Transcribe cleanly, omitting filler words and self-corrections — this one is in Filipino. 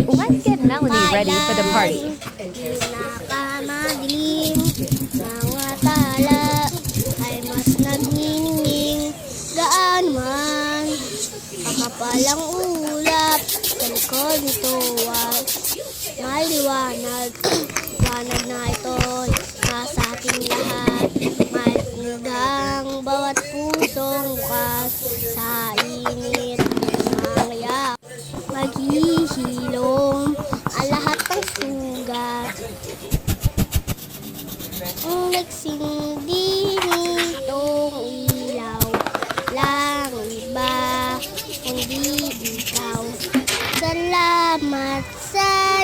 Let's get Melanie ready for the party. Pinakamadilim, mga tala ay mas nagniningning. Gaan man, kakapalang ulap, sa likod nito ay maliwanag. Liwanag na ito'y nasa ating lahat. Maligang bawat pusong bukas sa init ng yak. Maghihilom ang lahat ng sugat. Ang nagsindi nitong ilaw lang iba, kundi ikaw. Salamat sa